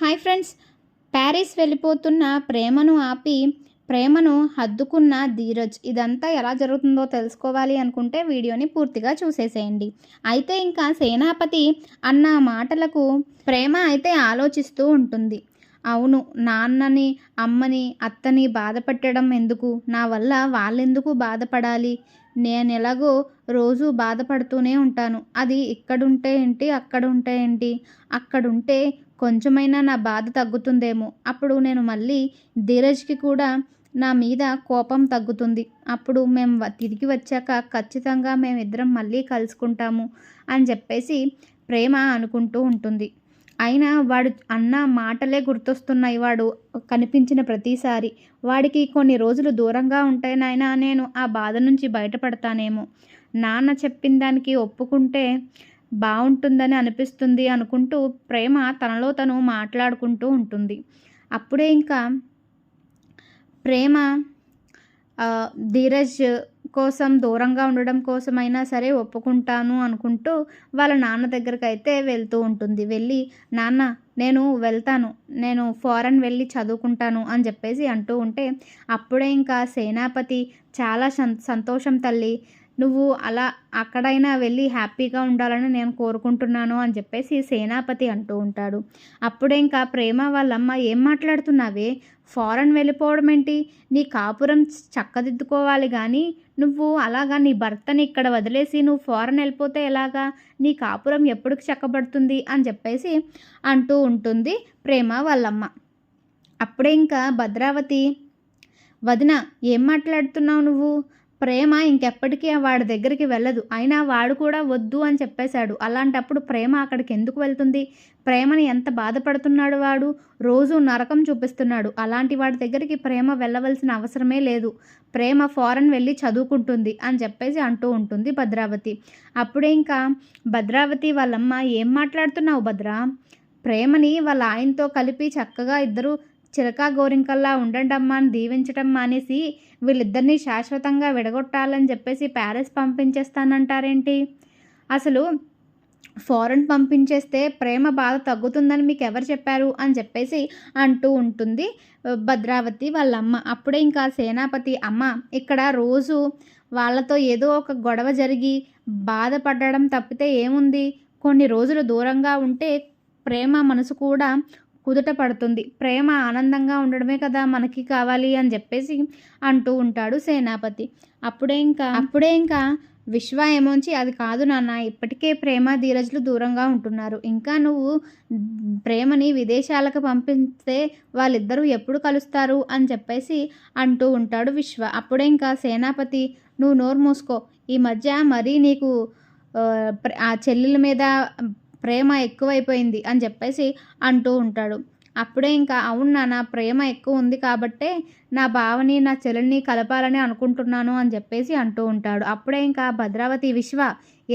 Hi friends, Paris వెళ్ళిపోతున్న ప్రేమను ఆపి ప్రేమను హద్దుకున్న ధీరజ్. ఇదంతా ఎలా జరుగుతుందో తెలుసుకోవాలి అనుకుంటే వీడియోని పూర్తిగా చూసేసేయండి. అయితే ఇంకా సేనాపతి అన్న మాటలకు ప్రేమ అయితే ఆలోచిస్తూ ఉంటుంది. అవును, నాన్నని, అమ్మని, అత్తని బాధపెట్టడం ఎందుకు? నా వల్ల వాళ్ళెందుకు బాధపడాలి? నేను ఎలాగో రోజు బాధపడుతూనే ఉంటాను. అది ఇక్కడుంటే ఏంటి, అక్కడుంటే ఏంటి? అక్కడుంటే కొంచెమైనా నా బాధ తగ్గుతుందేమో. అప్పుడు నేను మళ్ళీ ధీరజ్కి కూడా నా మీద కోపం తగ్గుతుంది. అప్పుడు మేము తిరిగి వచ్చాక ఖచ్చితంగా మేమిద్దరం మళ్ళీ కలుసుకుంటాము అని చెప్పేసి ప్రేమ అనుకుంటూ ఉంటుంది. అయినా వాడు అన్న మాటలే గుర్తొస్తున్నాయి. వాడు కనిపించిన ప్రతిసారి వాడికి కొన్ని రోజులు దూరంగా ఉంటే నాయనా నేను ఆ బాధ నుంచి బయటపడతానేమో. నాన్న చెప్పిన దానికి ఒప్పుకుంటే బాగుంటుందని అనిపిస్తుంది అనుకుంటూ ప్రేమ తనలో తను మాట్లాడుకుంటూ ఉంటుంది. అప్పుడే ఇంకా ప్రేమ ధీరజ్ కోసం దూరంగా ఉండడం కోసమైనా సరే ఒప్పుకుంటాను అనుకుంటూ వాళ్ళ నాన్న దగ్గరికి అయితే వెళ్తూ ఉంటుంది. వెళ్ళి నాన్న నేను వెళ్తాను, నేను ఫారెన్ వెళ్ళి చదువుకుంటాను అని చెప్పేసి అంటూ ఉంటే అప్పుడే ఇంకా సేనాపతి చాలా సంతోషం తల్లి, నువ్వు అలా అక్కడైనా వెళ్ళి హ్యాపీగా ఉండాలని నేను కోరుకుంటున్నాను అని చెప్పేసి సేనాపతి అంటూ ఉంటాడు. అప్పుడే ఇంకా ప్రేమ వాళ్ళమ్మ ఏం మాట్లాడుతున్నావే, ఫారెన్ వెళ్ళిపోవడం ఏంటి? నీ కాపురం చక్కదిద్దుకోవాలి కానీ నువ్వు అలాగా నీ భర్తని ఇక్కడ వదిలేసి నువ్వు ఫారెన్ వెళ్ళిపోతే ఎలాగా? నీ కాపురం ఎప్పటికి చక్కబడుతుంది అని చెప్పేసి అంటూ ఉంటుంది ప్రేమ వాళ్ళమ్మ. అప్పుడే ఇంకా భద్రావతి, వదిన ఏం మాట్లాడుతున్నావు నువ్వు? ప్రేమ ఇంకెప్పటికీ వాడి దగ్గరికి వెళ్ళదు. అయినా వాడు కూడా వద్దు అని చెప్పేశాడు. అలాంటప్పుడు ప్రేమ అక్కడికి ఎందుకు వెళ్తుంది? ప్రేమని ఎంత బాధపడుతున్నాడు వాడు, రోజు నరకం చూపిస్తున్నాడు. అలాంటి వాడి దగ్గరికి ప్రేమ వెళ్ళవలసిన అవసరమే లేదు. ప్రేమ ఫారెన్ వెళ్ళి చదువుకుంటుంది అని చెప్పేసి అంటూ ఉంటుంది భద్రావతి. అప్పుడే ఇంకా భద్రావతి వాళ్ళమ్మ ఏం మాట్లాడుతున్నావు భద్రా? ప్రేమని వాళ్ళ ఆయనతో కలిపి చక్కగా ఇద్దరు చిలకా గోరింకల్లా ఉండండమ్మా అని దీవించటం మానేసి వీళ్ళిద్దరినీ శాశ్వతంగా విడగొట్టాలని చెప్పేసి ప్యారిస్ పంపించేస్తానంటారేంటి? అసలు ఫారెన్ పంపించేస్తే ప్రేమ బాధ తగ్గుతుందని మీకు ఎవరు చెప్పారు అని చెప్పేసి అంటూ ఉంటుంది భద్రావతి వాళ్ళమ్మ. అప్పుడే ఇంకా సేనాపతి అమ్మ ఇక్కడ రోజు వాళ్ళతో ఏదో ఒక గొడవ జరిగి బాధపడడం తప్పితే ఏముంది? కొన్ని రోజులు దూరంగా ఉంటే ప్రేమ మనసు కూడా కుదుట పడుతుంది. ప్రేమ ఆనందంగా ఉండడమే కదా మనకి కావాలి అని చెప్పేసి అంటూ ఉంటాడు సేనాపతి. అప్పుడే ఇంకా విశ్వ ఏమోంచి అది కాదు నాన్న, ఇప్పటికే ప్రేమ ధీరజ్లు దూరంగా ఉంటున్నారు. ఇంకా నువ్వు ప్రేమని విదేశాలకు పంపిస్తే వాళ్ళిద్దరూ ఎప్పుడు కలుస్తారు అని చెప్పేసి అంటూ ఉంటాడు విశ్వ. అప్పుడే ఇంకా సేనాపతి నువ్వు నోరు మూసుకో, ఈ మధ్య మరీ నీకు ఆ చెల్లెల మీద ప్రేమ ఎక్కువైపోయింది అని చెప్పేసి అంటూ ఉంటాడు. అప్పుడే ఇంకా అవును నాన్న, ప్రేమ ఎక్కువ ఉంది కాబట్టే నా బావని నా చెల్లెల్ని కలపాలని అనుకుంటున్నాను అని చెప్పేసి అంటూ ఉంటాడు. అప్పుడే ఇంకా భద్రావతి విశ్వ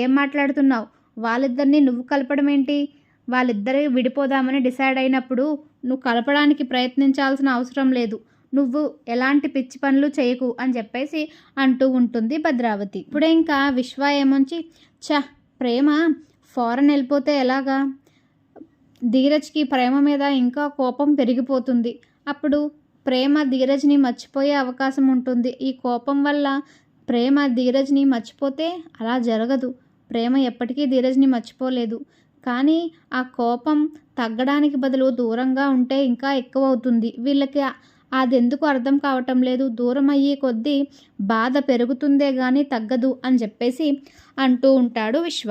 ఏం మాట్లాడుతున్నావు? వాళ్ళిద్దరిని నువ్వు కలపడం ఏంటి? వాళ్ళిద్దరు విడిపోదామని డిసైడ్ అయినప్పుడు నువ్వు కలపడానికి ప్రయత్నించాల్సిన అవసరం లేదు. నువ్వు ఎలాంటి పిచ్చి పనులు చేయకు అని చెప్పేసి అంటూ ఉంటుంది భద్రావతి. ఇప్పుడే ఇంకా విశ్వ ఏమొంచి ప్రేమ ఫారెన్ వెళ్ళిపోతే ఎలాగా? ధీరజ్కి ప్రేమ మీద ఇంకా కోపం పెరిగిపోతుంది. అప్పుడు ప్రేమ ధీరజ్ని మర్చిపోయే అవకాశం ఉంటుంది. ఈ కోపం వల్ల ప్రేమ ధీరజ్ని మర్చిపోతే అలా జరగదు. ప్రేమ ఎప్పటికీ ధీరజ్ని మర్చిపోలేదు. కానీ ఆ కోపం తగ్గడానికి బదులు దూరంగా ఉంటే ఇంకా ఎక్కువ అవుతుంది. వీళ్ళకి అది ఎందుకు అర్థం కావటం లేదు. దూరం అయ్యే కొద్దీ బాధ పెరుగుతుందే కానీ తగ్గదు అని చెప్పేసి అంటూ ఉంటాడు విశ్వ.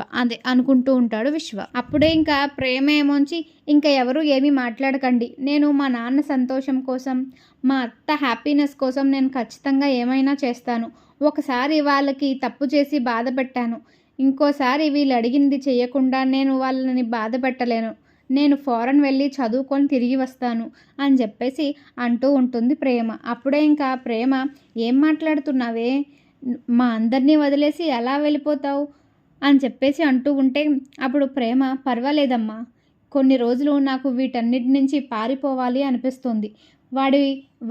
అనుకుంటూ ఉంటాడు విశ్వ. అప్పుడే ఇంకా ప్రేమ ఏమోంచి ఇంకా ఎవరు ఏమీ మాట్లాడకండి, నేను మా నాన్న సంతోషం కోసం, మా అత్త హ్యాపీనెస్ కోసం నేను ఖచ్చితంగా ఏమైనా చేస్తాను. ఒకసారి వాళ్ళకి తప్పు చేసి బాధ పెట్టాను, ఇంకోసారి వీళ్ళు అడిగింది చేయకుండా నేను వాళ్ళని బాధ పెట్టలేను. నేను ఫారెన్ వెళ్ళి చదువుకొని తిరిగి వస్తాను అని చెప్పేసి అంటూ ఉంటుంది ప్రేమ. అప్పుడే ఇంకా ప్రేమ ఏం మాట్లాడుతున్నావే, మా అందరినీ వదిలేసి ఎలా వెళ్ళిపోతావు అని చెప్పేసి అంటూ ఉంటే అప్పుడు ప్రేమ పర్వాలేదమ్మా, కొన్ని రోజులు నాకు వీటన్నిటి నుంచి పారిపోవాలి అనిపిస్తుంది.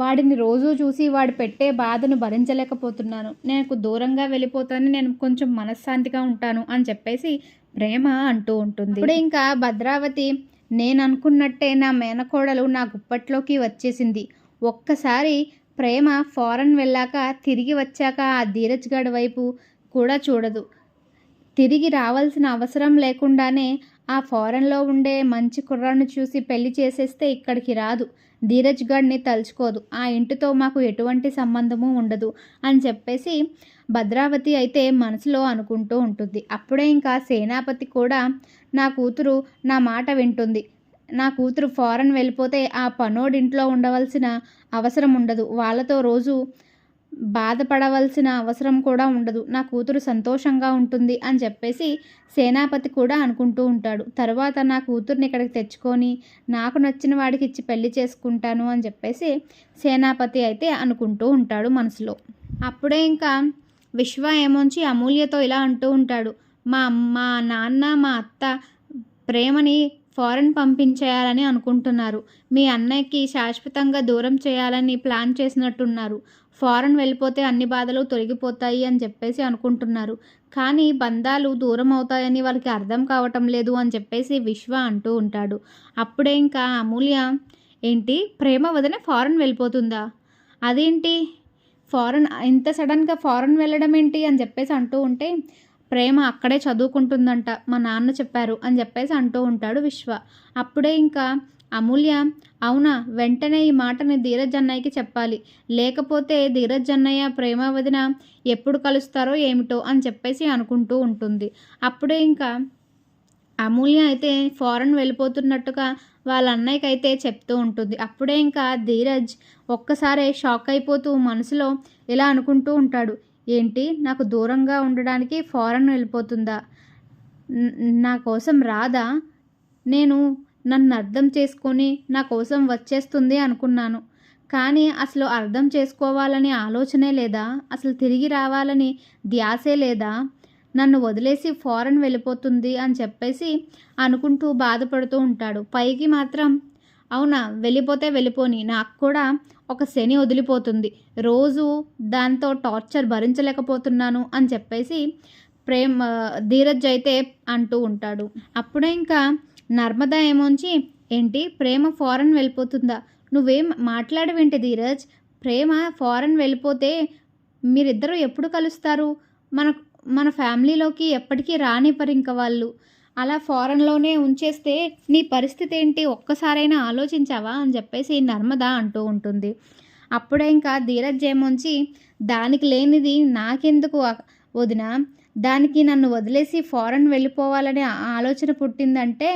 వాడిని రోజు చూసి వాడు పెట్టే బాధను భరించలేకపోతున్నాను. నాకు దూరంగా వెళ్ళిపోతాను, నేను కొంచెం మనశ్శాంతిగా ఉంటాను అని చెప్పేసి ప్రేమ అంటూ ఉంటుంది. ఇప్పుడు ఇంకా భద్రావతి నేను అనుకున్నట్టే నా మేనకోడలు నా గుప్పట్లోకి వచ్చేసింది. ఒక్కసారి ప్రేమ ఫారెన్ వెళ్ళాక తిరిగి వచ్చాక ఆ ధీరజ్ గాడి వైపు కూడా చూడదు. తిరిగి రావాల్సిన అవసరం లేకుండానే ఆ ఫారెన్‌లో ఉండే మంచి కుర్రాడిని చూసి పెళ్లి చేసేస్తే ఇక్కడికి రాదు. ధీరజ్ గాడిని తలుచుకోదు. ఆ ఇంటితో మాకు ఎటువంటి సంబంధము ఉండదు అని చెప్పేసి భద్రావతి అయితే మనసులో అనుకుంటూ ఉంటుంది. అప్పుడే ఇంకా సేనాపతి కూడా నా కూతురు నా మాట వింటుంది. నా కూతురు ఫారెన్ వెళ్ళిపోతే ఆ పనోడింట్లో ఉండవలసిన అవసరం ఉండదు. వాళ్ళతో రోజు బాధపడవలసిన అవసరం కూడా ఉండదు. నా కూతురు సంతోషంగా ఉంటుంది అని చెప్పేసి సేనాపతి కూడా అనుకుంటూ ఉంటాడు. తర్వాత నా కూతుర్ని ఇక్కడికి తెచ్చుకొని నాకు నచ్చిన వాడికి ఇచ్చి పెళ్లి చేసుకుంటాను అని చెప్పేసి సేనాపతి అయితే అనుకుంటూ ఉంటాడు మనసులో. అప్పుడే ఇంకా విశ్వ ఏమొంచి అమూల్యతో ఇలా అంటూ ఉంటాడు. మా నాన్న మా అత్త ప్రేమని ఫారెన్ పంపించేయాలని అనుకుంటున్నారు. మీ అన్నయ్యకి శాశ్వతంగా దూరం చేయాలని ప్లాన్ చేసినట్టున్నారు. ఫారెన్ వెళ్ళిపోతే అన్ని బాధలు తొలగిపోతాయి అని చెప్పేసి అనుకుంటున్నారు. కానీ బంధాలు దూరం అవుతాయని వాళ్ళకి అర్థం కావటం లేదు అని చెప్పేసి విశ్వ అంటూ ఉంటాడు. అప్పుడే ఇంకా అమూల్య, ఏంటి ప్రేమ వదిన ఫారెన్ వెళ్ళిపోతుందా? అదేంటి ఫారెన్ ఇంత సడన్గా ఫారెన్ వెళ్ళడం ఏంటి అని చెప్పేసి అంటూ ఉంటే, ప్రేమ అక్కడే చదువుకుంటుందంట మా నాన్న చెప్పారు అని చెప్పేసి అంటూ ఉంటాడు విశ్వ. అప్పుడే ఇంకా అమూల్య, అవునా, వెంటనే ఈ మాటని ధీరజ్ అన్నయ్యకి చెప్పాలి. లేకపోతే ధీరజ్ అన్నయ్య ప్రేమ వదిన ఎప్పుడు కలుస్తారో ఏమిటో అని చెప్పేసి అనుకుంటూ ఉంటుంది. అప్పుడే ఇంకా అమూల్య అయితే ఫారెన్ వెళ్ళిపోతున్నట్టుగా వాళ్ళ అన్నయ్యకి అయితే చెప్తూ ఉంటుంది. అప్పుడే ఇంకా ధీరజ్ ఒక్కసారే షాక్ అయిపోతూ మనసులో ఇలా అనుకుంటూ ఉంటాడు. ఏంటి, నాకు దూరంగా ఉండడానికి ఫారెన్ వెళ్ళిపోతుందా? నా కోసం రాదా? నన్ను అర్థం చేసుకొని నా కోసం వచ్చేస్తుంది అనుకున్నాను. కానీ అసలు అర్థం చేసుకోవాలని ఆలోచనే లేదా? అసలు తిరిగి రావాలని ధ్యాసే లేదా? నన్ను వదిలేసి ఫారెన్ వెళ్ళిపోతుంది అని చెప్పేసి అనుకుంటూ బాధపడుతూ ఉంటాడు. పైకి మాత్రం అవునా, వెళ్ళిపోతే వెళ్ళిపోని, నాకు కూడా ఒక శని వదిలిపోతుంది, రోజు దాంతో టార్చర్ భరించలేకపోతున్నాను అని చెప్పేసి ధీరజ్ అయితే అంటూ ఉంటాడు. అప్పుడే ఇంకా నర్మద ఏమోంచి, ఏంటి ప్రేమ ఫారెన్ వెళ్ళిపోతుందా? నువ్వేం మాట్లాడవేంటి ధీరజ్? ప్రేమ ఫారెన్ వెళ్ళిపోతే మీరిద్దరూ ఎప్పుడు కలుస్తారు? మన ఫ్యామిలీలోకి ఎప్పటికీ రానివ్వరు ఇంక వాళ్ళు. అలా ఫారెన్లోనే ఉంచేస్తే నీ పరిస్థితి ఏంటి, ఒక్కసారైనా ఆలోచించావా అని చెప్పేసి నర్మద అంటూ ఉంటుంది. అప్పుడే ఇంకా ధీరజ్ ఏమొంచి, దానికి లేనిది నాకెందుకు వదిన, దానికి నన్ను వదిలేసి ఫారెన్ వెళ్ళిపోవాలనే ఆలోచన పుట్టిందంటే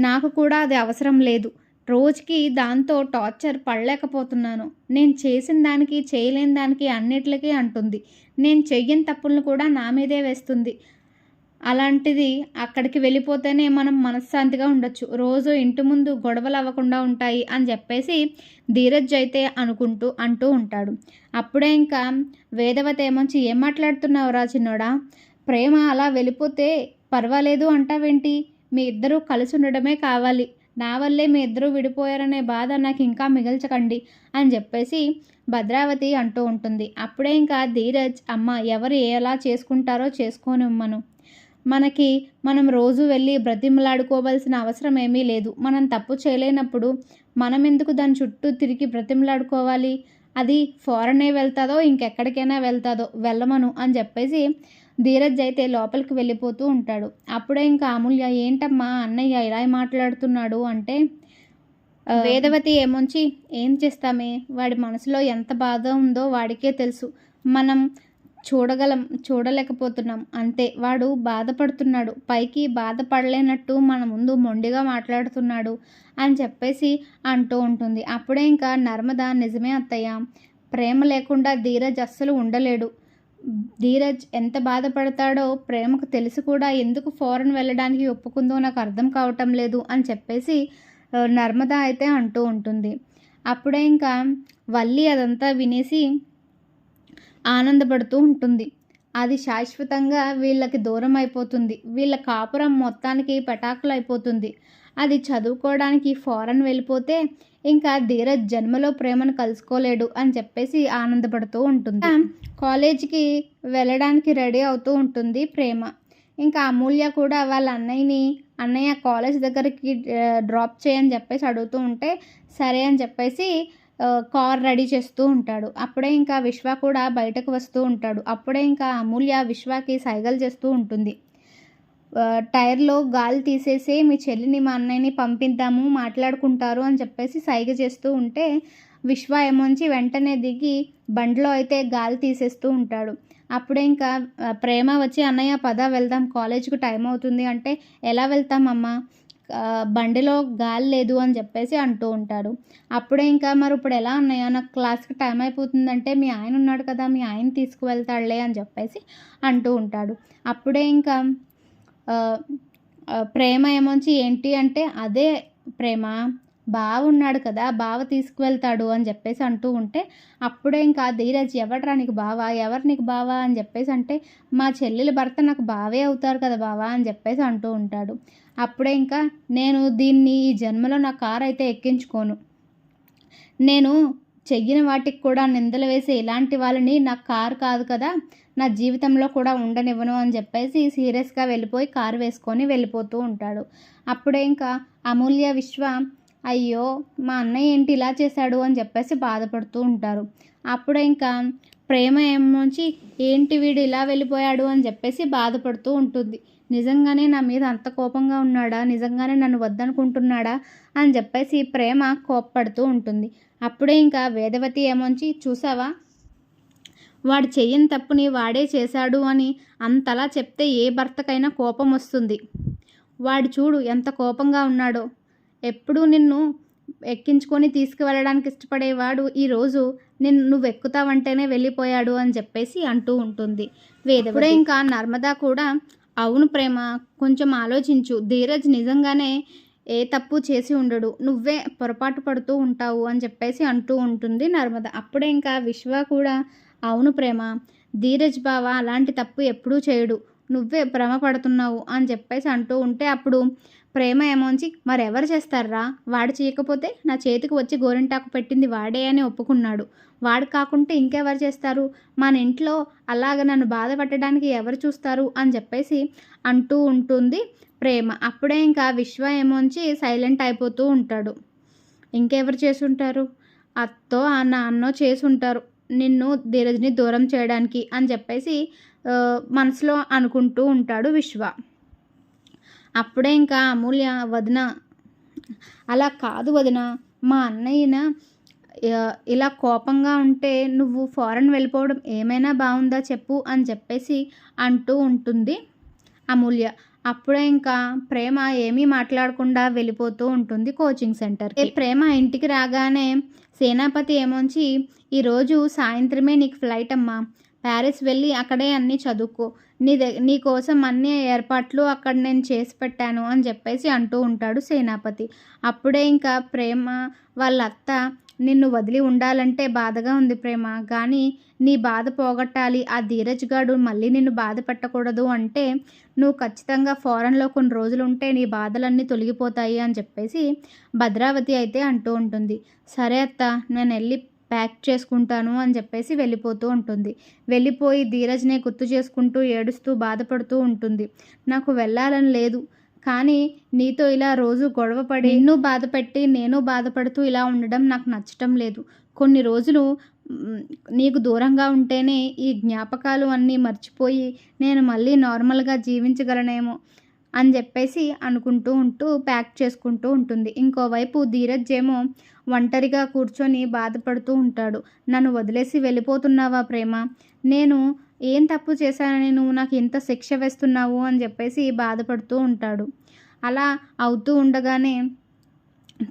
నాకు కూడా అది అవసరం లేదు. రోజుకి దాంతో టార్చర్ పడలేకపోతున్నాను. నేను చేసిన దానికి చేయలేని దానికి అన్నిట్లకి అంటుంది. నేను చెయ్యని తప్పులను కూడా నా మీదే వేస్తుంది. అలాంటిది అక్కడికి వెళ్ళిపోతేనే మనం మనశ్శాంతిగా ఉండొచ్చు. రోజు ఇంటి ముందు గొడవలు అవ్వకుండా ఉంటాయి అని చెప్పేసి ధీరజ్ అయితే అంటూ ఉంటాడు. అప్పుడే ఇంకా వేదవతి ఏమొచ్చి, ఏం మాట్లాడుతున్నావురా చిన్నోడా? ప్రేమ అలా వెళ్ళిపోతే పర్వాలేదు అంటావేంటి? మీ ఇద్దరూ కలిసి ఉండడమే కావాలి. నా వల్లే మీ ఇద్దరూ విడిపోయారనే బాధ నాకు ఇంకా మిగల్చకండి అని చెప్పేసి భద్రావతి అంటూ ఉంటుంది. అప్పుడే ఇంకా ధీరజ్, అమ్మ ఎవరు ఎలా చేసుకుంటారో చేసుకోనిమ్మను. మనం రోజు వెళ్ళి బ్రతిమలాడుకోవాల్సిన అవసరం ఏమీ లేదు. మనం తప్పు చేయలేనప్పుడు మనం ఎందుకు దాని చుట్టూ తిరిగి బ్రతిమలాడుకోవాలి? అది ఫారెనే వెళ్తాదో ఇంకెక్కడికైనా వెళ్తాదో, వెళ్ళమను అని చెప్పేసి ధీరజ్ అయితే లోపలికి వెళ్ళిపోతూ ఉంటాడు. అప్పుడే ఇంకా అమూల్య, ఏంటమ్మా అన్నయ్య ఇలా మాట్లాడుతున్నాడు అంటే, వేదవతి ఏమొంచి, ఏం చేస్తామే, వాడి మనసులో ఎంత బాధ ఉందో వాడికే తెలుసు. మనం చూడలేకపోతున్నాం అంతే. వాడు బాధపడుతున్నాడు, పైకి బాధపడలేనట్టు మన ముందు మొండిగా మాట్లాడుతున్నాడు అని చెప్పేసి అంటూ ఉంటుంది. అప్పుడే ఇంకా నర్మద, నిజమే అత్తయ్య, ప్రేమ లేకుండా ధీరజ్ అస్సలు ఉండలేడు. ధీరజ్ ఎంత బాధపడతాడో ప్రేమకు తెలిసి కూడా ఎందుకు ఫారెన్ వెళ్ళడానికి ఒప్పుకుందో నాకు అర్థం కావటం లేదు అని చెప్పేసి నర్మద అయితే అంటూ ఉంటుంది. అప్పుడే ఇంకా వల్లి అదంతా వినేసి ఆనందపడుతూ ఉంటుంది. అది శాశ్వతంగా వీళ్ళకి దూరం అయిపోతుంది. వీళ్ళ కాపురం మొత్తానికి పెటాకులు అయిపోతుంది. అది చదువుకోవడానికి ఫారెన్ వెళ్ళిపోతే ఇంకా ధీరజ్ జన్మలో ప్రేమను కలుసుకోలేడు అని చెప్పేసి ఆనందపడుతూ ఉంటుంది. కాలేజీకి వెళ్ళడానికి రెడీ అవుతూ ఉంటుంది ప్రేమ. ఇంకా అమూల్య కూడా వాళ్ళ అన్నయ్యని, అన్నయ్య కాలేజ్ దగ్గరికి డ్రాప్ చేయని చెప్పేసి అడుగుతూ ఉంటే, సరే అని చెప్పేసి కార్ రెడీ చేస్తూ ఉంటాడు. అప్పుడే ఇంకా విశ్వ కూడా బయటకు వస్తూ ఉంటాడు. అప్పుడే ఇంకా అమూల్య విశ్వకి సైగలు చేస్తూ ఉంటుంది. టైర్‌లో గాలి తీసేసి మీ చెల్లిని, మా అన్నయ్యని పంపిద్దాము, మాట్లాడుకుంటారు అని చెప్పేసి సైగ చేస్తూ ఉంటే, విశ్వ ఏమోంచి వెంటనే దిగి బండిలో అయితే గాలి తీసేస్తూ ఉంటాడు. అప్పుడే ఇంకా ప్రేమ వచ్చి, అన్నయ్య పద వెళ్దాం, కాలేజ్‌కి టైం అవుతుంది అంటే, ఎలా వెళ్తాం అమ్మ, బండిలో గాలి లేదు అని చెప్పేసి అంటూ ఉంటాడు. అప్పుడే ఇంకా మరి ఇప్పుడు ఎలా అన్నయ్య, నాకు క్లాస్‌కి టైం అయిపోతుందంటే, మీ ఆయన ఉన్నాడు కదా, మీ ఆయన తీసుకువెళ్తాడులే అని చెప్పేసి అంటూ ఉంటాడు. అప్పుడే ఇంకా ప్రేమ ఏమోంచి ఏంటి అంటే, అదే ప్రేమ, బావ ఉన్నాడు కదా, బావ తీసుకువెళ్తాడు అని చెప్పేసి అంటూ ఉంటే, అప్పుడే ఇంకా ధీరజ్, ఎవడ్రా నీకు బావ, ఎవరు నీకు బావ అని చెప్పేసి అంటే, మా చెల్లెలి భర్త నాకు బావే అవుతారు కదా బావ అని చెప్పేసి అంటూ ఉంటాడు. అప్పుడే ఇంకా, నేను దీన్ని ఈ జన్మలో నా కారు అయితే ఎక్కించుకోను, నేను చెయ్యని వాటికి కూడా నిందలు వేసే ఇలాంటి వాళ్ళని నా కారు కాదు కదా, నా జీవితంలో కూడా ఉండనివ్వను అని చెప్పేసి సీరియస్‌గా వెళ్ళిపోయి కారు వేసుకొని వెళ్ళిపోతూ ఉంటాడు. అప్పుడే ఇంకా అమూల్య, విశ్వ, అయ్యో మా అన్నయ్య ఏంటి ఇలా చేశాడు అని చెప్పేసి బాధపడుతూ ఉంటారు. అప్పుడే ఇంకా ప్రేమ ఏమోంచి, ఏంటి వీడు ఇలా వెళ్ళిపోయాడు అని చెప్పేసి బాధపడుతూ ఉంటుంది. నిజంగానే నా మీద అంత కోపంగా ఉన్నాడా, నిజంగానే నన్ను వద్దనుకుంటున్నాడా అని చెప్పేసి ప్రేమ కోప్పడుతూ ఉంటుంది. అప్పుడే ఇంకా వేదవతి ఏమోంచి, చూసావా, వాడు చెయ్యని తప్పుని వాడే చేశాడు అని అంతలా చెప్తే ఏ భర్తకైనా కోపం వస్తుంది. వాడు చూడు ఎంత కోపంగా ఉన్నాడో, ఎప్పుడూ నిన్ను ఎక్కించుకొని తీసుకువెళ్ళడానికి ఇష్టపడేవాడు ఈరోజు నువ్వు ఎక్కుతావంటేనే వెళ్ళిపోయాడు అని చెప్పేసి అంటూ ఉంటుంది వేదవతి. ఇప్పుడే ఇంకా నర్మదా కూడా, అవును ప్రేమ, కొంచెం ఆలోచించు, ధీరజ్ నిజంగానే ఏ తప్పు చేసి ఉండడు, నువ్వే పొరపాటు పడుతూ ఉంటావు అని చెప్పేసి అంటూ ఉంటుంది నర్మద. అప్పుడే ఇంకా విశ్వ కూడా, అవును ప్రేమ, ధీరజ్ బావ అలాంటి తప్పు ఎప్పుడూ చేయడు, నువ్వే భ్రమ పడుతున్నావు అని చెప్పేసి అంటూ ఉంటే, అప్పుడు ప్రేమ ఏమోంచి, మరెవరు చేస్తారా, వాడు చేయకపోతే నా చేతికి వచ్చి గోరింటాకు పెట్టింది వాడే అని ఒప్పుకున్నాడు, వాడు కాకుంటే ఇంకెవరు చేస్తారు, మన ఇంట్లో అలాగ నన్ను బాధ పెట్టడానికి ఎవరు చూస్తారు అని చెప్పేసి అంటూ ఉంటుంది ప్రేమ. అప్పుడే ఇంకా విశ్వ ఏమోంచి సైలెంట్ అయిపోతూ ఉంటాడు. ఇంకెవరు చేసుంటారు, అత్తో నాన్నో చేసుంటారు నిన్ను, ధీరజ్ని దూరం చేయడానికి అని చెప్పేసి మనసులో అనుకుంటూ ఉంటాడు విశ్వ. అప్పుడే ఇంకా అమూల్య, వదిన, అలా కాదు వదిన, మా అన్నయ్యన ఇలా కోపంగా ఉంటే నువ్వు ఫారెన్ వెళ్ళిపోవడం ఏమైనా బాగుందా చెప్పు అని చెప్పేసి అంటూ ఉంటుంది అమూల్య. అప్పుడే ఇంకా ప్రేమ ఏమీ మాట్లాడకుండా వెళ్ళిపోతూ ఉంటుంది కోచింగ్ సెంటర్కి. ప్రేమ ఇంటికి రాగానే సేనాపతి ఏమోంచి, ఈరోజు సాయంత్రమే నీకు ఫ్లైట్ అమ్మా, ప్యారిస్ వెళ్ళి అక్కడే అన్నీ చదువుకో, నీ కోసం అన్ని ఏర్పాట్లు అక్కడ నేను చేసి పెట్టాను అని చెప్పేసి అంటూ ఉంటాడు సేనాపతి. అప్పుడే ఇంకా ప్రేమ వాళ్ళ అత్త, నిన్ను వదిలి ఉండాలంటే బాధగా ఉంది ప్రేమ, కానీ నీ బాధ పోగొట్టాలి, ఆ ధీరజ్ గాడు మళ్ళీ నిన్ను బాధ పెట్టకూడదు అంటే నువ్వు ఖచ్చితంగా ఫారెన్లో కొన్ని రోజులు ఉంటే నీ బాధలన్నీ తొలగిపోతాయి అని చెప్పేసి భద్రావతి అయితే అంటూ ఉంటుంది. సరే అత్త, నేను వెళ్ళి ప్యాక్ చేసుకుంటాను అని చెప్పేసి వెళ్ళిపోతూ ఉంటుంది. వెళ్ళిపోయి ధీరజ్నే గుర్తు చేసుకుంటూ ఏడుస్తూ బాధపడుతూ ఉంటుంది. నాకు వెళ్ళాలని లేదు, కానీ నీతో ఇలా రోజు గొడవపడి నిన్ను బాధపెట్టి నేను బాధపడుతూ ఇలా ఉండడం నాకు నచ్చటం లేదు. కొన్ని రోజులు నీకు దూరంగా ఉంటేనే ఈ జ్ఞాపకాలు అన్నీ మర్చిపోయి నేను మళ్ళీ నార్మల్గా జీవించగలనేమో అని చెప్పేసి అనుకుంటూ ఉంటూ ప్యాక్ చేసుకుంటూ ఉంటుంది. ఇంకోవైపు ధీరజ్ ఏమో ఒంటరిగా కూర్చొని బాధపడుతూ ఉంటాడు. నన్ను వదిలేసి వెళ్ళిపోతున్నావా ప్రేమ, నేను ఏం తప్పు చేశానని నువ్వు నాకు ఇంత శిక్ష వేస్తున్నావు అని చెప్పేసి బాధపడుతూ ఉంటాడు. అలా అవుతూ ఉండగానే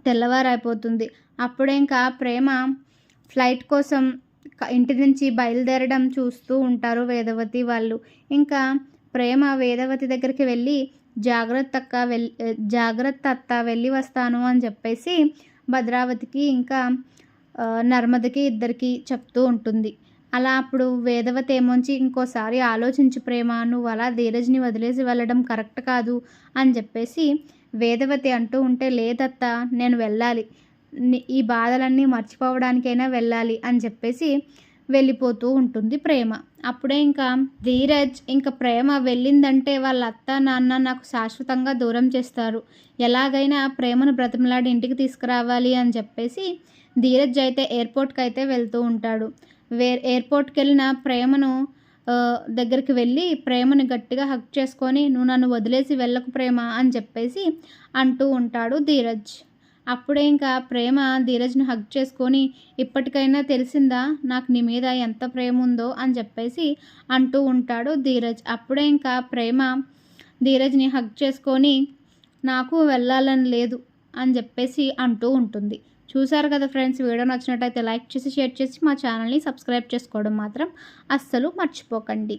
తెల్లవారైపోతుంది. అప్పుడే ఇంకా ప్రేమ ఫ్లైట్ కోసం ఇంటి నుంచి బయలుదేరడం చూస్తూ ఉంటారు వేదవతి వాళ్ళు. ఇంకా ప్రేమ వేదవతి దగ్గరికి వెళ్ళి, జాగ్రత్త అత్త, వెళ్ళి వస్తాను అని చెప్పేసి భద్రావతికి ఇంకా నర్మదకి ఇద్దరికి చెప్తూ ఉంటుంది. అలా అప్పుడు వేదవతి ఏమోంచి, ఇంకోసారి ఆలోచించు ప్రేమ, నువ్వు అలా ధీరజ్ని వదిలేసి వెళ్ళడం కరెక్ట్ కాదు అని చెప్పేసి వేదవతి అంటూ ఉంటే, లేదత్తా, నేను వెళ్ళాలి, ఈ బాధలన్నీ మర్చిపోవడానికైనా వెళ్ళాలి అని చెప్పేసి వెళ్ళిపోతూ ఉంటుంది ప్రేమ. అప్పుడే ఇంకా ధీరజ్ ఇంకా ప్రేమ వెళ్ళిందంటే వాళ్ళ అత్త, నాన్న నాకు శాశ్వతంగా దూరం చేస్తారు. ఎలాగైనా ప్రేమను బ్రతిమలాడి ఇంటికి తీసుకురావాలి అని చెప్పేసి ధీరజ్ అయితే ఎయిర్‌పోర్ట్‌కైతే వెళ్తూ ఉంటాడు. ఎయిర్‌పోర్ట్‌కెళ్ళిన ప్రేమను దగ్గరికి వెళ్ళి ప్రేమని గట్టిగా హగ్ చేసుకొని, "నువ్వు నన్ను వదిలేసి వెళ్ళకు ప్రేమ" అని చెప్పేసి అంటూ ఉంటాడు ధీరజ్. అప్పుడే ఇంకా ప్రేమ ధీరజ్‌ని హగ్ చేసుకొని, "ఇప్పటికైనా తెలిసిందా నాకు నీ మీద ఎంత ప్రేముందో" అని చెప్పేసి అంటూ ఉంటాడు ధీరజ్. అప్పుడే ఇంకా ప్రేమ ధీరజ్‌ని హగ్ చేసుకొని, "నాకు వెళ్ళాలని లేదు" అని చెప్పేసి అంటూ ఉంటుంది. చూసారు కదా ఫ్రెండ్స్, వీడియో నచ్చినట్టయితే లైక్ చేసి, షేర్ చేసి మా ఛానల్‌ని సబ్స్క్రైబ్ చేసుకోవడం మాత్రం అస్సలు మర్చిపోకండి.